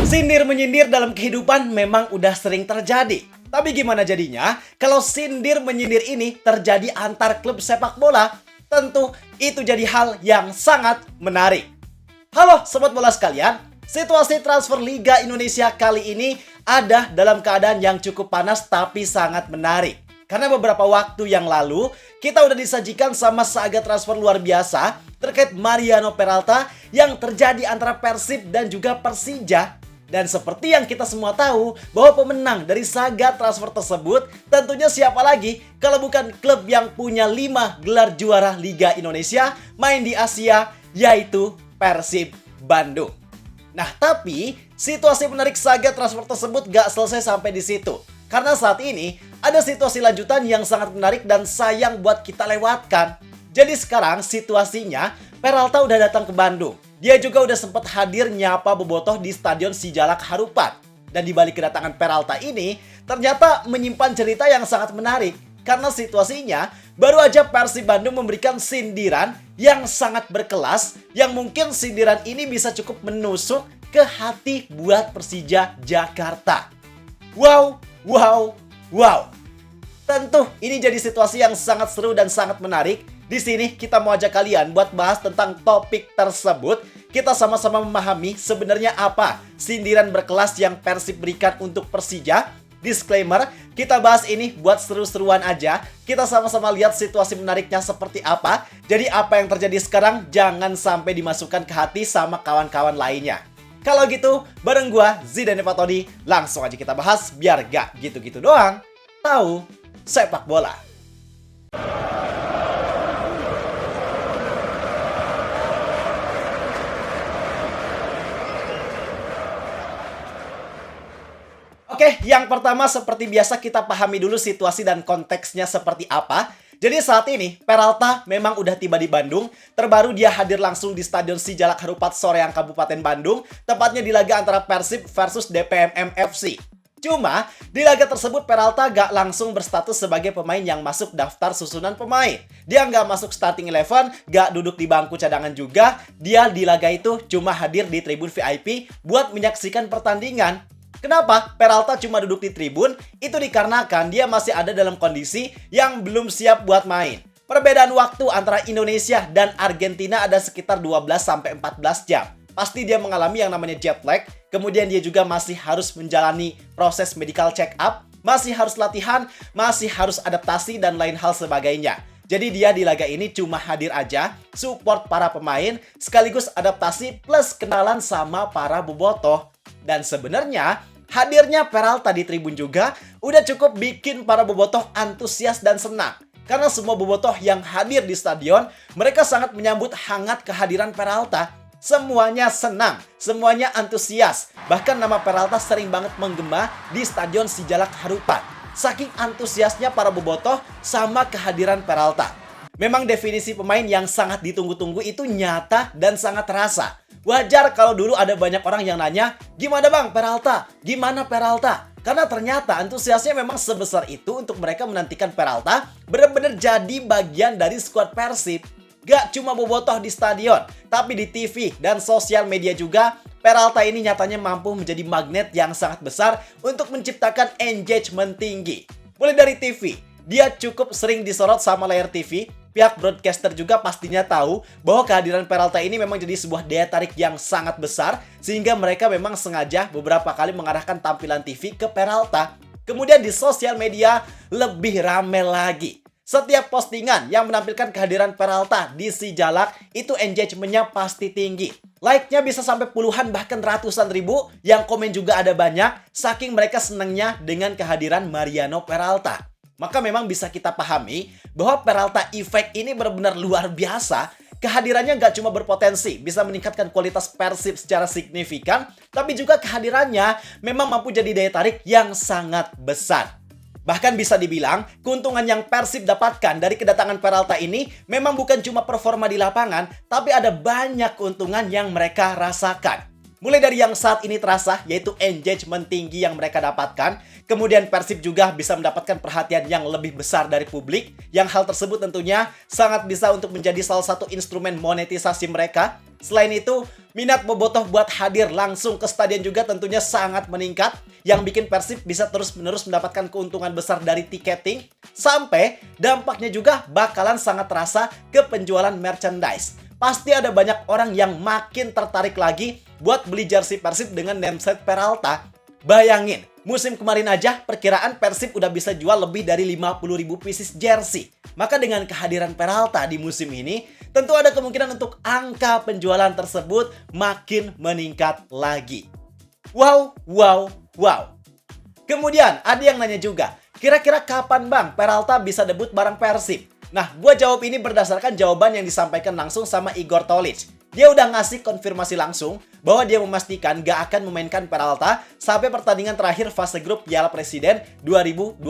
Sindir-menyindir dalam kehidupan memang udah sering terjadi. Tapi gimana jadinya kalau sindir-menyindir ini terjadi antar klub sepak bola? Tentu itu jadi hal yang sangat menarik. Halo sobat bola sekalian, situasi transfer Liga Indonesia kali ini ada dalam keadaan yang cukup panas tapi sangat menarik. Karena beberapa waktu yang lalu kita udah disajikan sama saga transfer luar biasa terkait Mariano Peralta yang terjadi antara Persib dan juga Persija. Dan seperti yang kita semua tahu bahwa pemenang dari saga transfer tersebut tentunya siapa lagi kalau bukan klub yang punya 5 gelar juara Liga Indonesia main di Asia, yaitu Persib Bandung. Nah, tapi situasi menarik saga transfer tersebut gak selesai sampai di situ. Karena saat ini ada situasi lanjutan yang sangat menarik dan sayang buat kita lewatkan. Jadi sekarang situasinya Peralta udah datang ke Bandung. Dia juga udah sempat hadir nyapa bobotoh di Stadion Sijalak Harupat. Dan di balik kedatangan Peralta ini ternyata menyimpan cerita yang sangat menarik. Karena situasinya baru aja Persib Bandung memberikan sindiran yang sangat berkelas, yang mungkin sindiran ini bisa cukup menusuk ke hati buat Persija Jakarta. Wow. Tentu ini jadi situasi yang sangat seru dan sangat menarik. Di sini kita mau ajak kalian buat bahas tentang topik tersebut. Kita sama-sama memahami sebenarnya apa sindiran berkelas yang Persib berikan untuk Persija. Disclaimer, kita bahas ini buat seru-seruan aja. Kita sama-sama lihat situasi menariknya seperti apa. Jadi apa yang terjadi sekarang jangan sampai dimasukkan ke hati sama kawan-kawan lainnya. Kalau gitu, bareng gua Zidane Fatodi, langsung aja kita bahas biar gak gitu-gitu doang. Tahu sepak bola. Oke, yang pertama seperti biasa kita pahami dulu situasi dan konteksnya seperti apa. Jadi saat ini Peralta memang udah tiba di Bandung. Terbaru dia hadir langsung di Stadion Sijalak Harupat Soreang Kabupaten Bandung. Tepatnya di laga antara Persib versus DPMM FC. Cuma di laga tersebut Peralta gak langsung berstatus sebagai pemain yang masuk daftar susunan pemain. Dia gak masuk starting 11, gak duduk di bangku cadangan juga. Dia di laga itu cuma hadir di tribun VIP buat menyaksikan pertandingan. Kenapa Peralta cuma duduk di tribun? Itu dikarenakan dia masih ada dalam kondisi yang belum siap buat main. Perbedaan waktu antara Indonesia dan Argentina ada sekitar 12-14 jam. Pasti dia mengalami yang namanya jet lag. Kemudian dia juga masih harus menjalani proses medical check up. Masih harus latihan, masih harus adaptasi dan lain hal sebagainya. Jadi dia di laga ini cuma hadir aja, support para pemain, sekaligus adaptasi plus kenalan sama para bobotoh. Dan sebenarnya hadirnya Peralta di tribun juga udah cukup bikin para bobotoh antusias dan senang. Karena semua bobotoh yang hadir di stadion, mereka sangat menyambut hangat kehadiran Peralta. Semuanya senang, semuanya antusias. Bahkan nama Peralta sering banget menggema di Stadion Sijalak Harupat. Saking antusiasnya para bobotoh sama kehadiran Peralta. Memang definisi pemain yang sangat ditunggu-tunggu itu nyata dan sangat terasa. Wajar kalau dulu ada banyak orang yang nanya, gimana bang Peralta? Gimana Peralta? Karena ternyata antusiasnya memang sebesar itu untuk mereka menantikan Peralta benar-benar jadi bagian dari skuad Persib. Gak cuma bobotoh di stadion, tapi di TV dan sosial media juga, Peralta ini nyatanya mampu menjadi magnet yang sangat besar untuk menciptakan engagement tinggi. Mulai dari TV, dia cukup sering disorot sama layar TV. Pihak broadcaster juga pastinya tahu bahwa kehadiran Peralta ini memang jadi sebuah daya tarik yang sangat besar, sehingga mereka memang sengaja beberapa kali mengarahkan tampilan TV ke Peralta. Kemudian di sosial media lebih rame lagi. Setiap postingan yang menampilkan kehadiran Peralta di Sijalak itu engagementnya pasti tinggi. Like-nya bisa sampai puluhan bahkan ratusan ribu, yang komen juga ada banyak, saking mereka senangnya dengan kehadiran Mariano Peralta. Maka memang bisa kita pahami bahwa Peralta Effect ini benar-benar luar biasa. Kehadirannya nggak cuma berpotensi bisa meningkatkan kualitas Persib secara signifikan, tapi juga kehadirannya memang mampu jadi daya tarik yang sangat besar. Bahkan bisa dibilang, keuntungan yang Persib dapatkan dari kedatangan Peralta ini memang bukan cuma performa di lapangan, tapi ada banyak keuntungan yang mereka rasakan. Mulai dari yang saat ini terasa, yaitu engagement tinggi yang mereka dapatkan. Kemudian Persib juga bisa mendapatkan perhatian yang lebih besar dari publik. Yang hal tersebut tentunya sangat bisa untuk menjadi salah satu instrumen monetisasi mereka. Selain itu, minat bobotoh buat hadir langsung ke stadion juga tentunya sangat meningkat. Yang bikin Persib bisa terus-menerus mendapatkan keuntungan besar dari tiketing. Sampai dampaknya juga bakalan sangat terasa ke penjualan merchandise. Pasti ada banyak orang yang makin tertarik lagi buat beli jersey Persib dengan nameset Peralta. Bayangin, musim kemarin aja perkiraan Persib udah bisa jual lebih dari 50.000 pieces jersey. Maka dengan kehadiran Peralta di musim ini, tentu ada kemungkinan untuk angka penjualan tersebut makin meningkat lagi. Wow, wow, wow. Kemudian ada yang nanya juga, kira-kira kapan Bang Peralta bisa debut bareng Persib? Nah, gue jawab ini berdasarkan jawaban yang disampaikan langsung sama Igor Tolić. Dia udah ngasih konfirmasi langsung bahwa dia memastikan gak akan memainkan Peralta sampai pertandingan terakhir fase grup Piala Presiden 2026.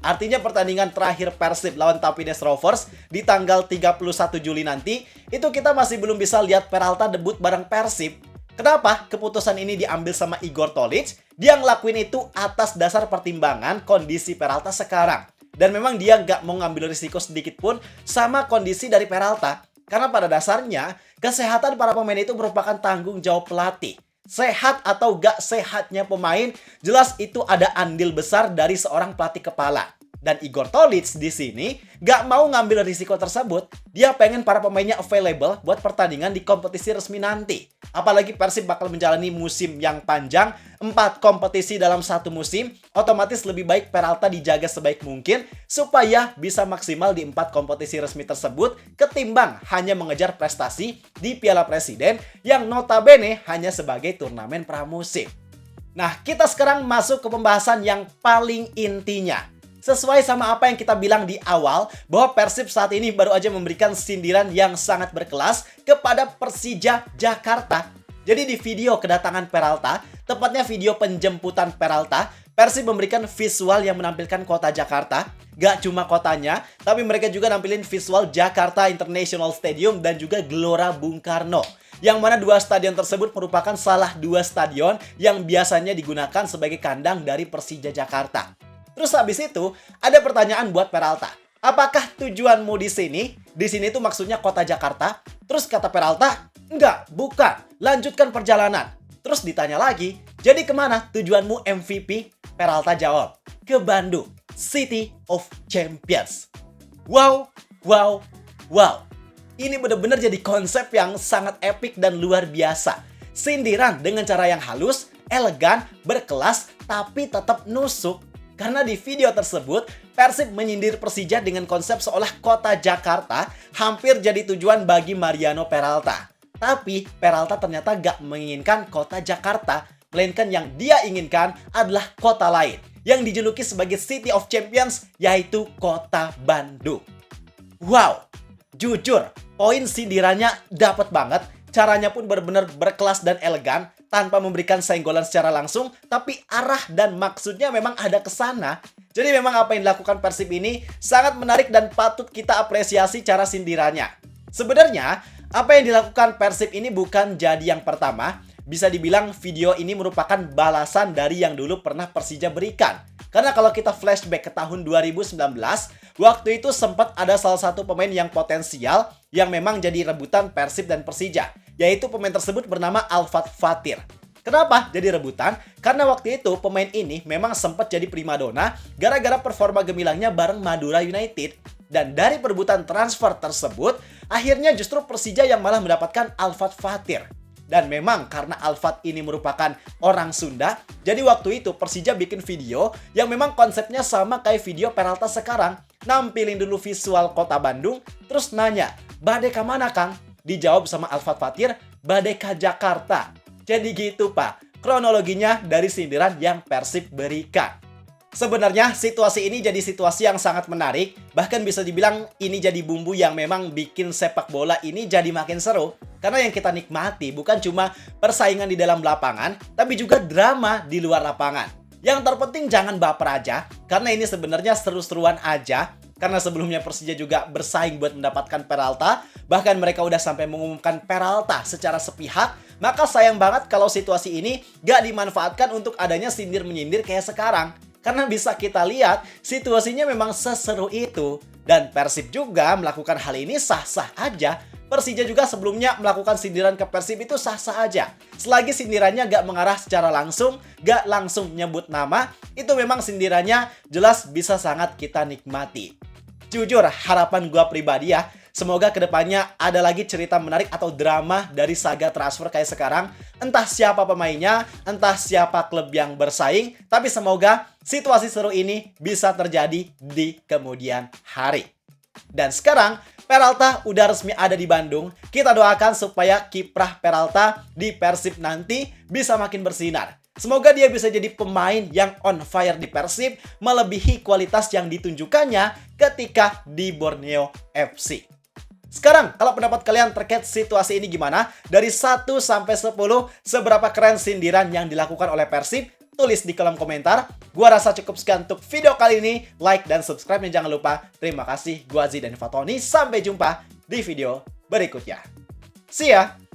Artinya pertandingan terakhir Persib lawan Tampines Rovers di tanggal 31 Juli nanti, itu kita masih belum bisa lihat Peralta debut bareng Persib. Kenapa keputusan ini diambil sama Igor Tolić? Dia ngelakuin itu atas dasar pertimbangan kondisi Peralta sekarang. Dan memang dia nggak mau ngambil risiko sedikit pun sama kondisi dari Peralta. Karena pada dasarnya, kesehatan para pemain itu merupakan tanggung jawab pelatih. Sehat atau gak sehatnya pemain, jelas itu ada andil besar dari seorang pelatih kepala. Dan Igor Tolić di sini gak mau ngambil risiko tersebut. Dia pengen para pemainnya available buat pertandingan di kompetisi resmi nanti. Apalagi Persib bakal menjalani musim yang panjang, 4 kompetisi dalam satu musim, otomatis lebih baik Peralta dijaga sebaik mungkin supaya bisa maksimal di 4 kompetisi resmi tersebut ketimbang hanya mengejar prestasi di Piala Presiden yang notabene hanya sebagai turnamen pramusim. Nah, kita sekarang masuk ke pembahasan yang paling intinya. Sesuai sama apa yang kita bilang di awal, bahwa Persib saat ini baru aja memberikan sindiran yang sangat berkelas kepada Persija Jakarta. Jadi di video kedatangan Peralta, tepatnya video penjemputan Peralta, Persib memberikan visual yang menampilkan kota Jakarta. Gak cuma kotanya, tapi mereka juga nampilin visual Jakarta International Stadium dan juga Gelora Bung Karno. Yang mana dua stadion tersebut merupakan salah dua stadion yang biasanya digunakan sebagai kandang dari Persija Jakarta. Terus habis itu, ada pertanyaan buat Peralta. Apakah tujuanmu di sini? Di sini tuh maksudnya kota Jakarta. Terus kata Peralta, enggak, bukan. Lanjutkan perjalanan. Terus ditanya lagi, jadi kemana tujuanmu MVP? Peralta jawab, ke Bandung, City of Champions. Wow, wow, wow. Ini benar-benar jadi konsep yang sangat epik dan luar biasa. Sindiran dengan cara yang halus, elegan, berkelas, tapi tetap nusuk. Karena di video tersebut, Persib menyindir Persija dengan konsep seolah kota Jakarta hampir jadi tujuan bagi Mariano Peralta. Tapi Peralta ternyata gak menginginkan kota Jakarta, melainkan yang dia inginkan adalah kota lain yang dijuluki sebagai City of Champions, yaitu kota Bandung. Wow, jujur, poin sindirannya dapat banget. Caranya pun benar-benar berkelas dan elegan, tanpa memberikan senggolan secara langsung, tapi arah dan maksudnya memang ada ke sana. Jadi memang apa yang dilakukan Persib ini sangat menarik dan patut kita apresiasi cara sindirannya. Sebenarnya, apa yang dilakukan Persib ini bukan jadi yang pertama. Bisa dibilang video ini merupakan balasan dari yang dulu pernah Persija berikan. Karena kalau kita flashback ke tahun 2019, waktu itu sempat ada salah satu pemain yang potensial yang memang jadi rebutan Persib dan Persija, yaitu pemain tersebut bernama Alfat Fatir. Kenapa jadi rebutan? Karena waktu itu pemain ini memang sempat jadi primadona gara-gara performa gemilangnya bareng Madura United. Dan dari perebutan transfer tersebut, akhirnya justru Persija yang malah mendapatkan Alfat Fatir. Dan memang karena Alfat ini merupakan orang Sunda, jadi waktu itu Persija bikin video yang memang konsepnya sama kayak video Peralta sekarang. Nampilin dulu visual kota Bandung, terus nanya, "Badai ka mana, Kang?" Dijawab sama Alfat Fatir, "Badai ka Jakarta." Jadi gitu, Pak, kronologinya dari sindiran yang Persib berikan. Sebenarnya situasi ini jadi situasi yang sangat menarik. Bahkan bisa dibilang ini jadi bumbu yang memang bikin sepak bola ini jadi makin seru. Karena yang kita nikmati bukan cuma persaingan di dalam lapangan, tapi juga drama di luar lapangan. Yang terpenting jangan baper aja, karena ini sebenarnya seru-seruan aja. karena sebelumnya Persija juga bersaing buat mendapatkan Peralta, bahkan mereka udah sampai mengumumkan Peralta secara sepihak. Maka sayang banget kalau situasi ini gak dimanfaatkan untuk adanya sindir-menyindir kayak sekarang. Karena bisa kita lihat situasinya memang seseru itu. Dan Persib juga melakukan hal ini sah-sah aja. Persija juga sebelumnya melakukan sindiran ke Persib itu sah-sah aja. Selagi sindirannya gak mengarah secara langsung, gak langsung nyebut nama, itu memang sindirannya jelas bisa sangat kita nikmati. Jujur, harapan gua pribadi ya, semoga kedepannya ada lagi cerita menarik atau drama dari saga transfer kayak sekarang. Entah siapa pemainnya, entah siapa klub yang bersaing, tapi semoga situasi seru ini bisa terjadi di kemudian hari. Dan sekarang, Peralta udah resmi ada di Bandung. Kita doakan supaya kiprah Peralta di Persib nanti bisa makin bersinar. Semoga dia bisa jadi pemain yang on fire di Persib, melebihi kualitas yang ditunjukkannya ketika di Borneo FC. Sekarang, kalau pendapat kalian terkait situasi ini gimana? Dari 1 sampai 10, seberapa keren sindiran yang dilakukan oleh Persib? Tulis di kolom komentar. Gua rasa cukup sekian untuk video kali ini. Like dan subscribe-nya jangan lupa. Terima kasih. Gua Zidan Fatoni. Sampai jumpa di video berikutnya. See ya!